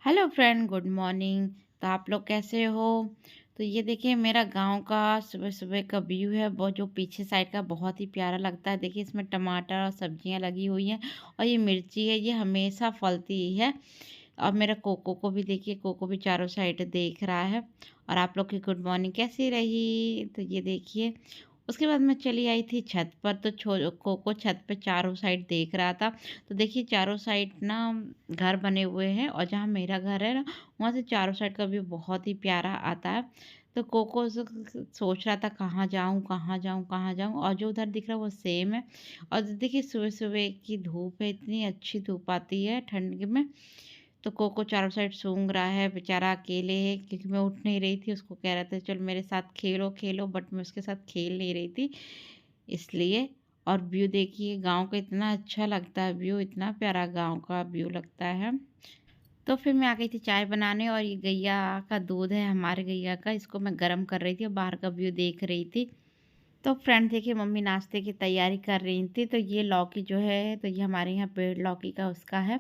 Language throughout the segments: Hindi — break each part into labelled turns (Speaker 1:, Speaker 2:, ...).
Speaker 1: Hello friend, good morning. तो आप लोग कैसे हो? तो ये देखिए मेरा गांव का सुबह सुबह का व्यू है। वो जो पीछे साइड का बहुत ही प्यारा लगता है। देखिए इसमें टमाटर और सब्जियां लगी हुई हैं और ये मिर्ची है, ये हमेशा फलती ही है। और मेरा कोको को भी देखिए, कोको भी चारों साइड देख रहा है। और आप लोग की गुड मॉर्निंग कैसी रही? तो ये देखिए उसके बाद मैं चली आई थी छत पर। तो कोको छत पे चारों साइड देख रहा था। तो देखिए चारों साइड ना घर बने हुए हैं, और जहाँ मेरा घर है ना, वहाँ से चारों साइड का व्यू बहुत ही प्यारा आता है। तो कोको सोच रहा था कहाँ जाऊँ कहाँ जाऊँ कहाँ जाऊँ, और जो उधर दिख रहा है वो सेम है। और देखिए सुबह सुबह की धूप है, इतनी अच्छी धूप आती है ठंड में। तो कोको चारों साइड सूंघ रहा है, बेचारा अकेले है, क्योंकि मैं उठ नहीं रही थी। उसको कह रहा था चल मेरे साथ खेलो खेलो, बट मैं उसके साथ खेल नहीं रही थी इसलिए। और व्यू देखिए गांव का, इतना अच्छा लगता है व्यू, इतना प्यारा गांव का व्यू लगता है। तो फिर मैं आ गई थी चाय बनाने, और ये गैया का दूध है हमारे गैया का, इसको मैं गर्म कर रही थी और बाहर का व्यू देख रही थी। तो फ्रेंड देखिए मम्मी नाश्ते की तैयारी कर रही थी। तो ये लौकी जो है, तो ये हमारे यहाँ पेड़ लौकी का उसका है।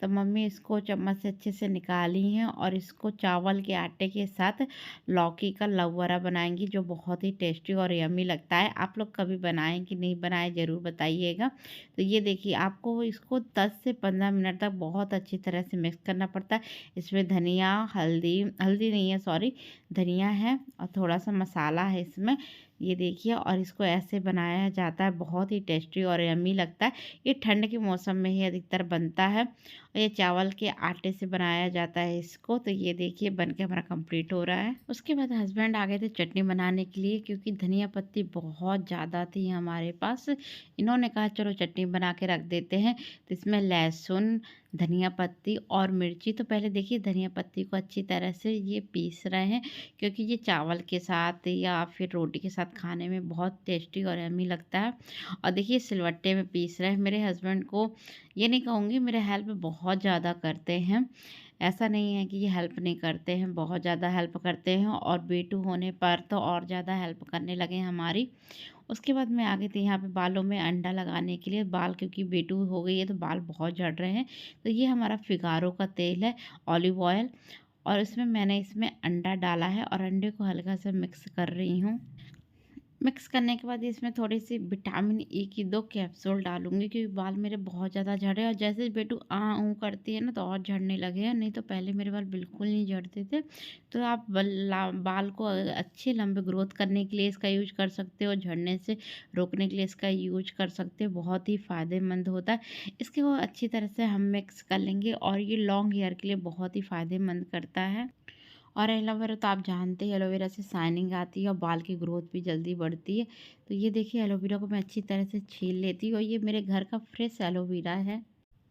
Speaker 1: तो मम्मी इसको चम्मच से अच्छे से निकाली हैं, और इसको चावल के आटे के साथ लौकी का लवरा बनाएंगी, जो बहुत ही टेस्टी और यमी लगता है। आप लोग कभी बनाएं कि नहीं बनाएं, ज़रूर बताइएगा। तो ये देखिए आपको इसको 10 से 15 मिनट तक बहुत अच्छी तरह से मिक्स करना पड़ता है। इसमें धनिया, हल्दी हल्दी नहीं है, सॉरी, धनिया है और थोड़ा सा मसाला है इसमें। ये देखिए, और इसको ऐसे बनाया जाता है, बहुत ही टेस्टी और यम्मी लगता है। ये ठंड के मौसम में ही अधिकतर बनता है, और ये चावल के आटे से बनाया जाता है इसको। तो ये देखिए बन के हमारा कंप्लीट हो रहा है। उसके बाद हस्बैंड आ गए थे चटनी बनाने के लिए, क्योंकि धनिया पत्ती बहुत ज़्यादा थी हमारे पास। इन्होंने कहा चलो चटनी बना के रख देते हैं। तो इसमें लहसुन, धनिया पत्ती और मिर्ची। तो पहले देखिए धनिया पत्ती को अच्छी तरह से ये पीस रहे हैं, क्योंकि ये चावल के साथ या फिर रोटी के साथ खाने में बहुत टेस्टी और यम्मी लगता है। और देखिए सिलवट्टे में पीस रहे हैं। मेरे हस्बैंड को, ये नहीं कहूँगी, मेरे हेल्प बहुत ज़्यादा करते हैं। ऐसा नहीं है कि ये हेल्प नहीं करते हैं, बहुत ज़्यादा हेल्प करते हैं। और बेटू होने पर तो और ज़्यादा हेल्प करने लगे हैं हमारी। उसके बाद मैं आ गई थी यहाँ पे बालों में अंडा लगाने के लिए। बाल क्योंकि बेटू हो गई है तो बाल बहुत झड़ रहे हैं। तो ये हमारा फिगारो का तेल है, ऑलिव ऑयल। और इसमें मैंने इसमें अंडा डाला है, और अंडे को हल्का सा मिक्स कर रही हूँ। मिक्स करने के बाद इसमें थोड़ी सी विटामिन ई की 2 कैप्सूल डालूंगी, क्योंकि बाल मेरे बहुत ज़्यादा झड़े। और जैसे बेटू आ ऊ करती है ना, तो और झड़ने लगे हैं। नहीं तो पहले मेरे बाल बिल्कुल नहीं झड़ते थे। तो आप बाल को अच्छे लंबे ग्रोथ करने के लिए इसका यूज कर सकते हो, झड़ने से रोकने के लिए इसका यूज कर सकते हो। बहुत ही फ़ायदेमंद होता है। इसको अच्छी तरह से हम मिक्स कर लेंगे, और ये लॉन्ग हेयर के लिए बहुत ही फ़ायदेमंद करता है। और एलोवेरा तो आप जानते हैं, एलोवेरा से शाइनिंग आती है और बाल की ग्रोथ भी जल्दी बढ़ती है। तो ये देखिए एलोवेरा को मैं अच्छी तरह से छील लेती हूँ, और ये मेरे घर का फ्रेश एलोवेरा है।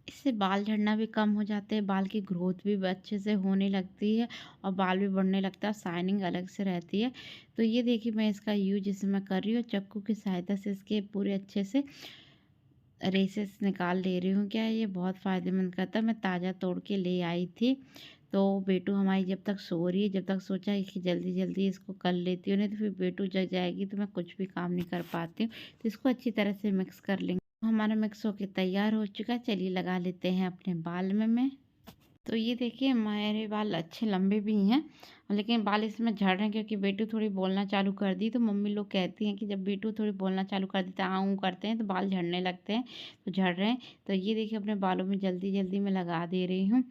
Speaker 1: इससे बाल झड़ना भी कम हो जाते हैं, बाल की ग्रोथ भी अच्छे से होने लगती है, और बाल भी बढ़ने लगता है, शाइनिंग अलग से रहती है। तो ये देखिए मैं इसका यूज इसे मैं कर रही हूँ, चाकू की सहायता से इसके पूरे अच्छे से रेसेस निकाल ले रही हूँ। क्या है, ये बहुत फ़ायदेमंद करता है। मैं ताज़ा तोड़ के ले आई थी। तो बेटू हमारी जब तक सो रही है, जब तक सोचा है कि जल्दी जल्दी इसको कर लेती हूँ, नहीं तो फिर बेटू जग जाएगी तो मैं कुछ भी काम नहीं कर पाती हूँ। तो इसको अच्छी तरह से मिक्स कर लेंगे। हमारा मिक्स होके तैयार हो चुका है। चलिए लगा लेते हैं अपने बाल में मैं। तो ये देखिए मेरे बाल अच्छे लंबे भी हैं, लेकिन बाल इसमें झड़ रहे हैं, क्योंकि बेटू थोड़ी बोलना चालू कर दी। तो मम्मी लोग कहती हैं कि जब बेटू थोड़ी बोलना चालू कर देता है, आऊँ करते हैं, तो बाल झड़ने लगते हैं। तो झड़ रहे हैं। तो ये देखिए अपने बालों में जल्दी जल्दी मैं लगा दे रही हूँ।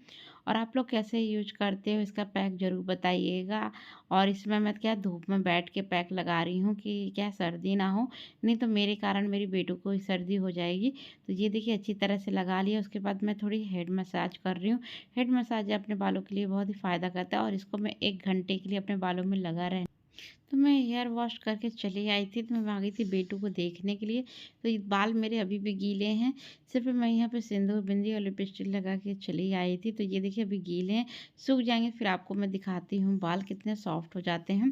Speaker 1: और आप लोग कैसे यूज करते हो, इसका पैक ज़रूर बताइएगा। और इसमें मैं क्या धूप में बैठ के पैक लगा रही हूँ, कि क्या सर्दी ना हो, नहीं तो मेरे कारण मेरी बेटू को ही सर्दी हो जाएगी। तो ये देखिए अच्छी तरह से लगा लिया। उसके बाद मैं थोड़ी हेड मसाज कर रही हूँ। हेड मसाज अपने बालों के लिए बहुत ही फ़ायदा करता है, और इसको मैं 1 घंटे के लिए अपने बालों में लगा रहे। तो मैं हेयर वॉश करके चली आई थी। तो मैं आ गई थी बेटू को देखने के लिए। तो ये बाल मेरे अभी भी गीले हैं। सिर्फ मैं यहाँ पे सिंदूर बिंदी और लिपस्टिक लगा के चली आई थी। तो ये देखिए अभी गीले हैं, सूख जाएंगे फिर आपको मैं दिखाती हूँ बाल कितने सॉफ्ट हो जाते हैं।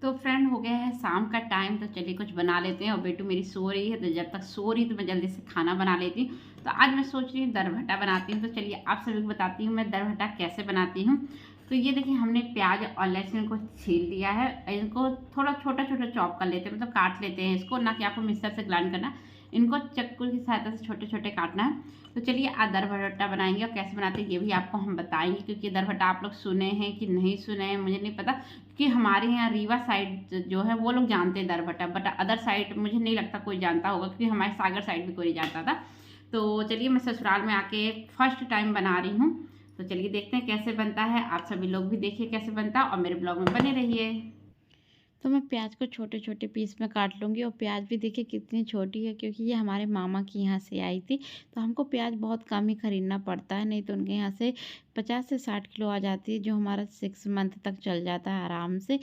Speaker 1: तो फ्रेंड हो गया है शाम का टाइम, तो चलिए कुछ बना लेते हैं। और बेटू मेरी सो रही है, तो जब तक सो रही तो मैं जल्दी से खाना बना लेती हूँ। तो आज मैं सोच रही हूँ दरभटा बनाती हूँ। तो चलिए आप सभी को बताती हूँ मैं दरभटा कैसे बनाती हूँ। तो ये देखिए हमने प्याज और लहसुन को छील लिया है। इनको थोड़ा छोटा छोटा चॉप कर लेते हैं, मतलब काट लेते हैं इसको, ना कि आपको मिक्सर से ग्राइंड करना। इनको चक्कू की सहायता से छोटे छोटे काटना है। तो चलिए आज दर भट्टा बनाएंगे और कैसे बनाते हैं ये भी आपको हम बताएंगे, क्योंकि दर भट्टा आप लोग सुने हैं कि नहीं सुने हैं मुझे नहीं पता, क्योंकि हमारे यहाँ रीवा साइड जो है वो लोग जानते हैं दर भट्टा, बट अदर साइड मुझे नहीं लगता कोई जानता होगा, क्योंकि हमारे सागर साइड भी कोई नहीं जानता था। तो चलिए मैं ससुराल में आके फर्स्ट टाइम बना रही हूँ, तो चलिए देखते हैं कैसे बनता है। आप सभी लोग भी देखिए कैसे बनता है और मेरे ब्लॉग में बने रहिए। तो मैं प्याज को छोटे छोटे पीस में काट लूँगी, और प्याज भी देखिए कितनी छोटी है, क्योंकि ये हमारे मामा के यहाँ से आई थी, तो हमको प्याज बहुत कम ही ख़रीदना पड़ता है, नहीं तो उनके यहाँ से 50 से 60 किलो आ जाती है, जो हमारा 6 मंथ तक चल जाता है आराम से।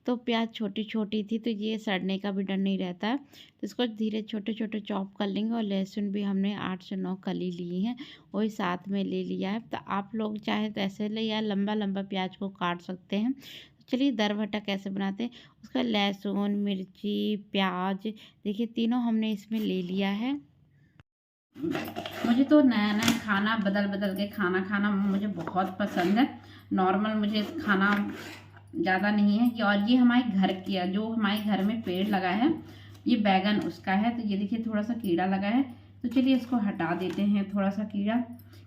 Speaker 1: तो प्याज छोटी छोटी थी, तो ये सड़ने का भी डर नहीं रहता है। तो इसको धीरे छोटे छोटे चॉप कर लेंगे, और लहसुन भी हमने 8 से 9 कली ली हैं, वही साथ में ले लिया है। तो आप लोग चाहे तो ऐसे ले या लंबा लंबा प्याज को काट सकते हैं। चलिए दर भट्टा कैसे बनाते हैं। उसका लहसुन, मिर्ची, प्याज देखिए तीनों हमने इसमें ले लिया है। मुझे तो नया नया खाना बदल बदल के खाना खाना मुझे बहुत पसंद है। नॉर्मल मुझे खाना ज़्यादा नहीं है। और ये हमारे घर की जो हमारे घर में पेड़ लगा है, ये बैगन उसका है। तो ये देखिए थोड़ा सा कीड़ा लगा है, तो चलिए इसको हटा देते हैं। थोड़ा सा कीड़ा,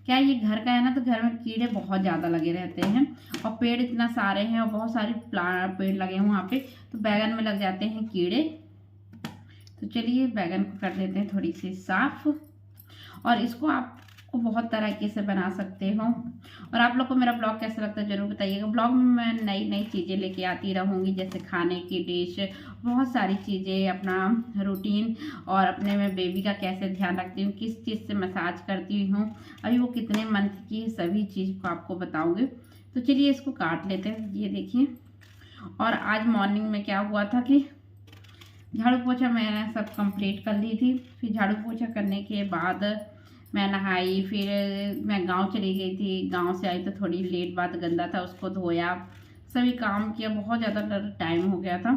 Speaker 1: क्या ये घर का है ना, तो घर में कीड़े बहुत ज़्यादा लगे रहते हैं, और पेड़ इतना सारे हैं और बहुत सारे पेड़ लगे हैं वहाँ पे, तो बैगन में लग जाते हैं कीड़े। तो चलिए बैगन को कर देते हैं थोड़ी सी साफ। और इसको आपको बहुत तरीके से बना सकते हो। और आप लोग को मेरा ब्लॉग कैसा लगता है ज़रूर बताइएगा। ब्लॉग में मैं नई नई चीज़ें लेके आती रहूँगी, जैसे खाने की डिश, बहुत सारी चीज़ें, अपना रूटीन, और अपने में बेबी का कैसे ध्यान रखती हूँ, किस चीज़ से मसाज करती हूँ, अभी वो कितने मंथ की है, सभी चीज़ को आपको बताऊँगी। तो चलिए इसको काट लेते हैं। ये देखिए, और आज मॉर्निंग में क्या हुआ था कि झाड़ू पोछा मैंने सब कंप्लीट कर ली थी। फिर झाड़ू पोछा करने के बाद मैं नहाई, फिर मैं गांव चली गई थी। गांव से आई तो थोड़ी लेट, बाद गंदा था उसको धोया, सभी काम किया, बहुत ज़्यादा टाइम हो गया था।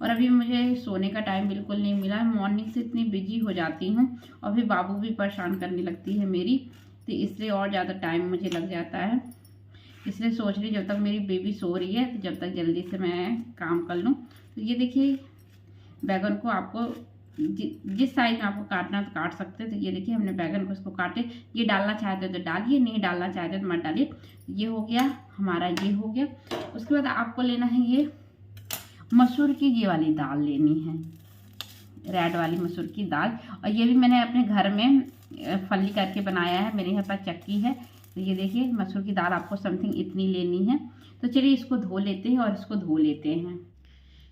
Speaker 1: और अभी मुझे सोने का टाइम बिल्कुल नहीं मिला। मॉर्निंग से इतनी बिजी हो जाती हूँ, और फिर बाबू भी परेशान करने लगती है मेरी, तो इसलिए और ज़्यादा टाइम मुझे लग जाता है। इसलिए सोच रही जब तक मेरी बेबी सो रही है, तो जब तक जल्दी से मैं काम कर लूँ। तो ये देखिए बैगन को आपको जिस साइज में आपको काटना तो काट सकते हैं। तो ये देखिए हमने बैगन को इसको काटे। ये डालना चाहते तो डालिए, नहीं डालना चाहते तो मत डालिए। ये हो गया हमारा, ये हो गया। उसके बाद आपको लेना है ये मसूर की ये वाली दाल लेनी है, रेड वाली मसूर की दाल। और ये भी मैंने अपने घर में फली करके बनाया है, मेरे यहाँ पास चक्की है। तो ये देखिए मसूर की दाल आपको समथिंग इतनी लेनी है। तो चलिए इसको धो लेते हैं और इसको धो लेते हैं।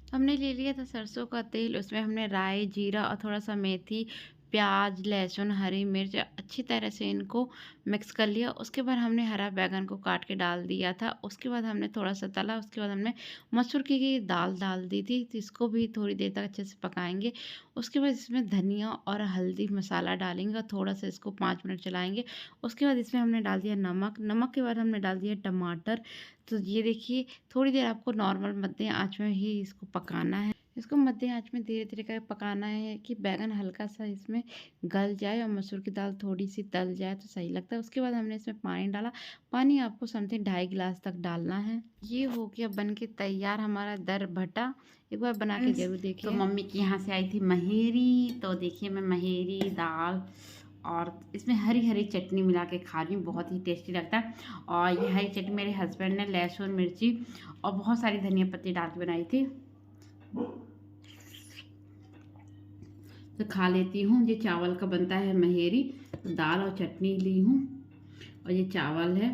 Speaker 1: हमने ले लिया था सरसों का तेल, उसमें हमने राई, जीरा और थोड़ा सा मेथी, प्याज, लहसुन, हरी मिर्च अच्छी तरह से इनको मिक्स कर लिया। उसके बाद हमने हरा बैगन को काट के डाल दिया था। उसके बाद हमने थोड़ा सा तला, उसके बाद हमने मसूर की दाल डाल दी थी। तो इसको भी थोड़ी देर तक अच्छे से पकाएंगे। उसके बाद इसमें धनिया और हल्दी मसाला डालेंगे, और थोड़ा सा इसको 5 मिनट चलाएंगे। उसके बाद इसमें हमने डाल दिया नमक। नमक के बाद हमने डाल दिया टमाटर। तो ये देखिए थोड़ी देर आपको नॉर्मल मध्य आंच में ही इसको पकाना है। इसको मध्य आंच में धीरे धीरे करके पकाना है कि बैगन हल्का सा इसमें गल जाए और मसूर की दाल थोड़ी सी तल जाए, तो सही लगता है। उसके बाद हमने इसमें पानी डाला। पानी आपको समथिंग 2.5 गिलास तक डालना है। ये हो गया बन के तैयार हमारा दर भट्टा। एक बार बना के जरूर देखिए। तो मम्मी की यहाँ से आई थी महेरी, तो देखिए मैं महेरी दाल और इसमें हरी हरी चटनी मिला के खा रही हूँ, बहुत ही टेस्टी लगता है। और ये हरी चटनी मेरे हस्बैंड ने लहसुन, मिर्ची और बहुत सारी धनिया पत्ती डाल के बनाई थी, तो खा लेती हूँ। ये चावल का बनता है महेरी, तो दाल और चटनी ली हूँ, और ये चावल है,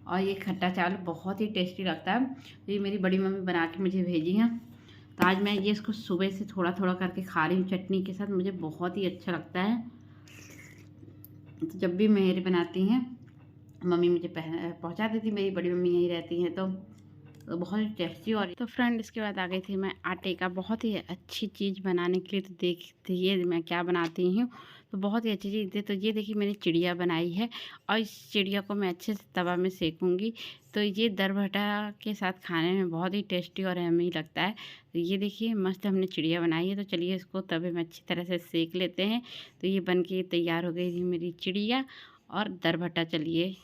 Speaker 1: और ये खट्टा चावल बहुत ही टेस्टी लगता है। ये मेरी बड़ी मम्मी बना के मुझे भेजी हैं, तो आज मैं ये इसको सुबह से थोड़ा थोड़ा करके खा रही हूँ चटनी के साथ, मुझे बहुत ही अच्छा लगता है। तो जब भी महेरी बनाती हैं मम्मी मुझे पहुँचा देती, मेरी बड़ी मम्मी यहीं रहती हैं, तो बहुत ही टेस्टी। और तो फ्रेंड इसके बाद आ गई थी मैं आटे का बहुत ही अच्छी चीज़ बनाने के लिए। तो देखिए मैं क्या बनाती हूँ, तो बहुत ही अच्छी चीज़ थी। तो ये देखिए मैंने चिड़िया बनाई है, और इस चिड़िया को मैं अच्छे से तवा में सेकूँगी। तो ये दर भट्टा के साथ खाने में बहुत ही टेस्टी और यम्मी लगता है। तो ये देखिए मस्त हमने चिड़िया बनाई है। तो चलिए इसको तवे में अच्छी तरह से सेक लेते हैं। तो ये बन के तैयार हो गई थी मेरी चिड़िया और दर भट्टा। चलिए